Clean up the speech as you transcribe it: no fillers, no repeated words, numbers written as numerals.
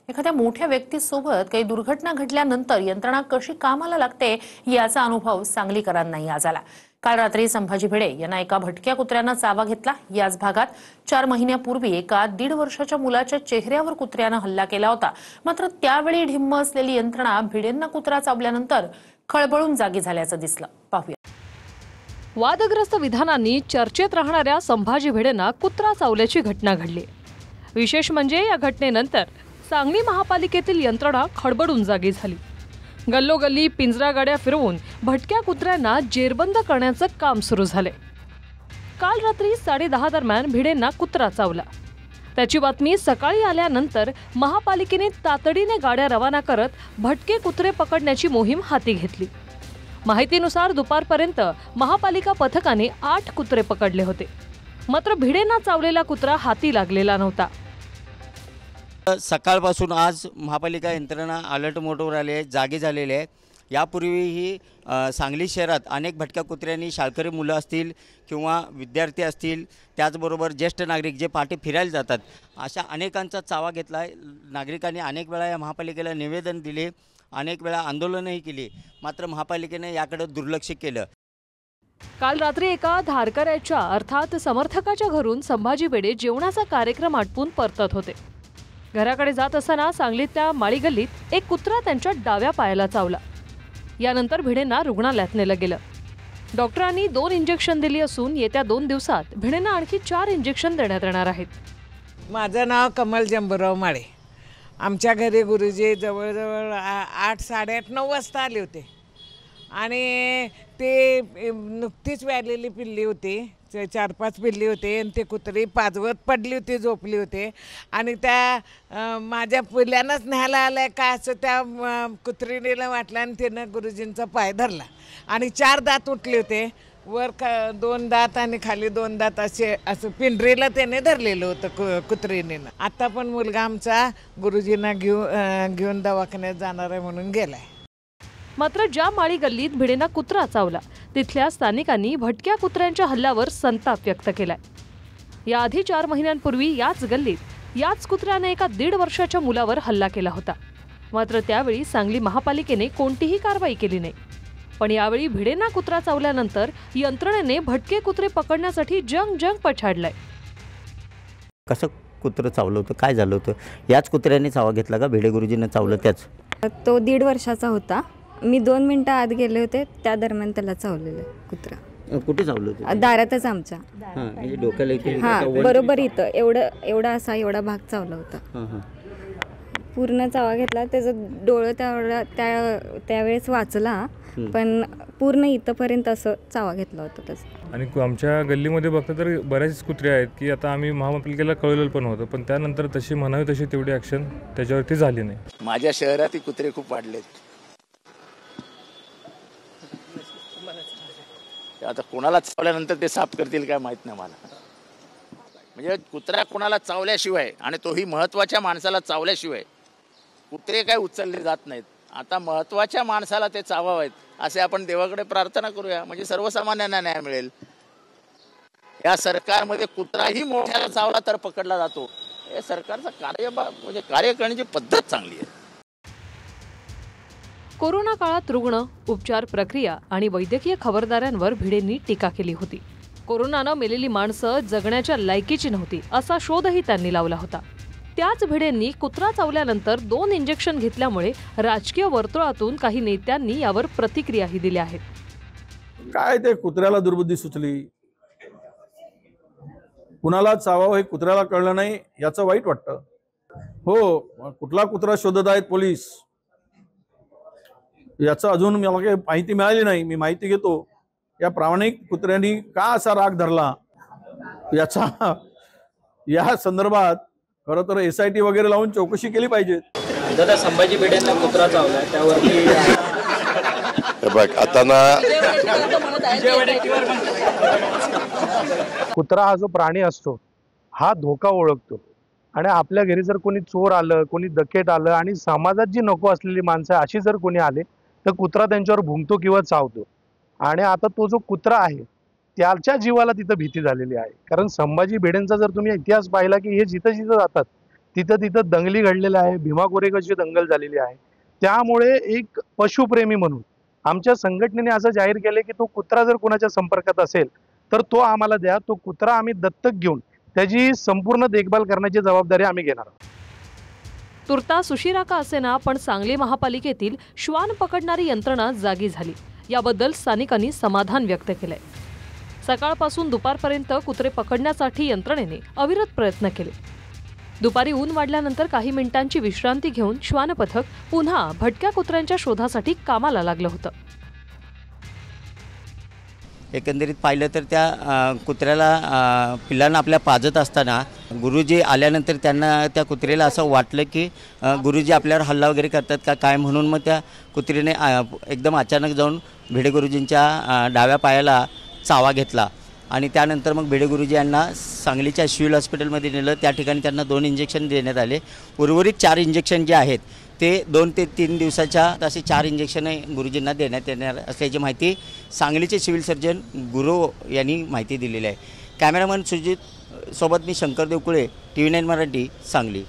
एखाद्या मोठ्या व्यक्तीसोबत काही दुर्घटना घडल्यानंतर यंत्रणा कशी कामाला लागते याचा अनुभव सांगलीकरांनाही आज आला। काल रात्री संभाजी भिडे यांना एका भटक्या कुत्र्यानं चावा घेतला। याच भागात 4 महिन्यापूर्वी एका 1.5 वर्षाच्या मुलाच्या चेहऱ्यावर कुत्र्यानं हल्ला केला होता। मात्र त्यावेळी ढिम्म असलेली यंत्रणा भिडेंना कुत्रा चावल्यानंतर खळबळून जागी झाल्याचं दिसलं। पाहूया। वादग्रस्त विधानांनी चर्चेत राहणाऱ्या संभाजी भिडेंना कुत्रा चावल्याची घटना घडली। विशेष म्हणजे या घटनेनंतर सांगली महापालिकेतील यंत्रणा खडबडून जागी झाली। गल्लोगल्ली पिंजरा गाड्या फिरवून भटक्या कुत्र्यांना जेरबंद करण्याचं काम सुरू झाले। काल रात्री 10:30 दरम्यान भिडेंना कुत्रा चावला। त्याची बातमी सकाळी आल्यानंतर महापालिकेने तातडीने गाड्या रवाना करत भटके कुत्रे पकडण्याची मोहीम हाती घेतली। माहितीनुसार दुपारपर्यंत महापालिका पथकाने 8 कुत्रे पकडले होते। मात्र भिडेंना चावलेला कुत्रा हाती लागलेला नव्हता। सकाळपासून आज महापालिका यंत्रणा अलर्ट मोडवर आले आहे, जागे झालेले आहे। यापूर्वीही सांगली शहरात अनेक भटक्या कुत्र्यांनी शाळकरी मुलं असतील किंवा विद्यार्थी असतील, त्याचबरोबर ज्येष्ठ नागरिक जे पहाटे फिरायला जातात, अशा अनेकांचा चावा घेतला आहे। नागरिकांनी अनेक वेळा या महापालिकेला निवेदन दिले, अनेक वेळा आंदोलनही केली, मात्र महापालिकेने याकडे दुर्लक्ष केलं। काल रात्री एका धारकऱ्याच्या अर्थात समर्थकाच्या घरून संभाजी भिडे जेवणाचा कार्यक्रम आटपून परतत होते। घराकडे जात असताना सांगलीतल्या माळी गल्लीत एक कुत्रा त्यांच्या डाव्या पायाला चावला। यानंतर भिडेंना रुग्णालयात नेलं गेलं। डॉक्टरांनी 2 इंजेक्शन दिली असून येत्या 2 दिवसात भिडेंना आणखी 4 इंजेक्शन देण्यात येणार आहेत। माझं नाव कमल जंबूराव माळे। आमच्या घरी गुरुजी जवळजवळ 8, 8:30, 9 वाजता आले होते आणि ते नुकतीच व्यालेली पिल्ली होती, 4-5 पिल्ली होते आणि ते कुत्री पाजवत पडली होती, झोपली होते आणि त्या माझ्या पिल्ल्यानंच न्यायला आलं का असं त्या कुत्रीला वाटलं आणि तिनं गुरुजींचा पाय धरला आणि 4 दात उठले होते। वर 2 दात आणि खाली 2 दात असे असं पिंजरीला त्याने धरलेलं होतं कुत्रीने। आता पण मुलगा आमचा गुरुजींना घेऊन दवाखान्यात जाणार आहे म्हणून गेलाय। मात्र ज्या माळी गल्लीत भिडेंना कुत्रा चावला तिथल्या स्थानिकांनी भटक्या कुत्र्यांच्या हल्ल्यावर संताप व्यक्त केलाय। याआधी 4 महिन्यांपूर्वी याच गल्लीत याच कुत्र्याने एका 1.5 वर्षाच्या मुलावर हल्ला केला होता। मात्र त्यावेळी सांगली महापालिकेने कोणतीही कारवाई केली नाही। पण यावेळी भिडेंना कुत्रा चावल्यानंतर यंत्रणेने भटके कुत्रे पकडण्यासाठी जंग पछाडलाय। कसं कुत्रं चावलं होतं, काय झालं होतं? याच कुत्र्याने चावा घेतला का भिडे गुरुजींना चावलं त्याच? तो 1.5 वर्षाचा होता। मी 2 मिनिटं आत गेले होते, त्या दरम्यान त्याला चावलेलं कुत्रा। कुठे चावलं होतं? दारातच आमच्या। म्हणजे डोक्याला? हां, बरोबर इथं एवढा असा एवढा भाग चावला होता। पूर्ण चावा घेतला, त्याचं डोळं त्यावेळेस वाचला, पण पूर्ण इथंपर्यंत असं चावा घेतला होता त्याचा। आणि आमच्या गल्लीमध्ये बघता तर बऱ्याच कुत्रे आहेत की आता आम्ही महापालिकेला कळवलेलं पण होतं, पण त्यानंतर तशी म्हणावी तशी तेवढी ॲक्शन त्याच्यावरती झाली नाही। माझ्या शहरात कुत्रे खूप वाढलेत। आता कोणाला चावल्यानंतर ते साफ करतील काय माहित नाही मला। म्हणजे कुत्रा कोणाला चावल्याशिवाय आणि तोही महत्त्वाच्या माणसाला चावल्याशिवाय कुत्रे काय उचलले जात नाहीत। आता महत्त्वाच्या माणसाला ते चावावेत असे आपण देवाकडे प्रार्थना करूया, म्हणजे सर्वसामान्यांना न्याय मिळेल। या सरकारमध्ये कुत्राही मोठ्याला चावला तर पकडला जातो। हे सरकारचं म्हणजे कार्य करण्याची पद्धत चांगली आहे। कोरोना काळात रुग्ण, उपचार प्रक्रिया आणि वैद्यकीय खबरदाऱ्यांवर भिडेंनी टीका केली होती। कोरोनानं मेलेली माणसं जगण्याच्या लायकीची नव्हती असा शोधही त्यांनी लावला होता। त्याच भिडेंनी कुत्रा चावल्यानंतर 2 इंजेक्शन घेतल्यामुळे राजकीय वर्तुळातून काही नेत्यांनी यावर प्रतिक्रियाही दिल्या आहेत। काय ते कुत्र्याला दुर्बुद्धी सुचली, कुणाला चावावं हे कुत्र्याला कळलं नाही याचं वाईट वाटतं। हो, कुठला कुत्रा शोधत आहेत पोलीस याचं अजून मला काही माहिती मिळाली नाही। मी माहिती घेतो या प्रामाणिक कुत्र्यांनी का असा राग धरला याचा या संदर्भात खरं तर SIT वगैरे लावून चौकशी केली पाहिजे। दादा, संभाजी भिडेंना कुत्रा चावला त्यावरती बघ आता ना, कुत्रा हा जो प्राणी असतो हा धोका ओळखतो आणि आपल्या घरी जर कोणी चोर आलं, कोणी डकेत आलं आणि समाजात जी नको असलेली माणसं अशी जर कोणी आले तर कुत्रा त्यांच्यावर भुंकतो किंवा चावतो। आणि आता तो जो कुत्रा आहे त्याच्या जीवाला तिथं भीती झालेली आहे। कारण संभाजी भिडेंचा जर तुम्ही इतिहास पाहिला की हे जिथं जिथं जातात तिथं दंगली घडलेल्या आहे, भीमा कोरेगावची दंगल झालेली आहे. त्यामुळे एक पशुप्रेमी म्हणून आमच्या संघटनेने असं जाहीर केले की तो कुत्रा जर कोणाच्या संपर्कात असेल तर तो आम्हाला द्या. तो कुत्रा आम्ही दत्तक घेऊन त्याची संपूर्ण देखभाल करण्याची जबाबदारी आम्ही घेणार आहोत. तुर्तास उशिरा का असेना पण सांगली महापालिकेतील श्वान पकडणारी यंत्रणा जागी झाली. याबद्दल स्थानिकांनी समाधान व्यक्त केलंय. सकाळपासून दुपारपर्यंत कुत्रे पकडण्यासाठी यंत्रणेने अविरत प्रयत्न केले. दुपारी ऊन वाढल्यानंतर काही मिनिटांची विश्रांती घेऊन श्वान पथक पुन्हा भटक्या कुत्र्यांच्या शोधासाठी कामाला लागलं होतं. एकंदरीत पाहिलं तर त्या कुत्र्याला पिल्लांना आपल्या पाजत असताना गुरुजी आल्यानंतर त्यांना त्या कुत्र्याला असं वाटलं की गुरुजी आपल्यावर हल्ला वगैरे करतात का काय, म्हणून मग त्या कुत्रीने एकदम अचानक जाऊन भिडे गुरुजींच्या डाव्या पायाला चावा घेतला आणि त्यानंतर मग भिडे गुरुजी यांना सांगलीच्या सिव्हिल हॉस्पिटलमध्ये नेलं. त्या ठिकाणी त्यांना 2 इंजेक्शन देण्यात आले. उर्वरित 4 इंजेक्शन जे आहेत ते 2 ते 3 दिवसाच्या असे 4 इंजेक्शन गुरुजींना देण्यात येणार असल्याची माहिती सांगलीचे सिव्हिल सर्जन गुरु यांनी माहिती दिलेली आहे. कॅमेरामन सुजित सोबत मी शंकर देवकुळे, TV9 मराठी, सांगली.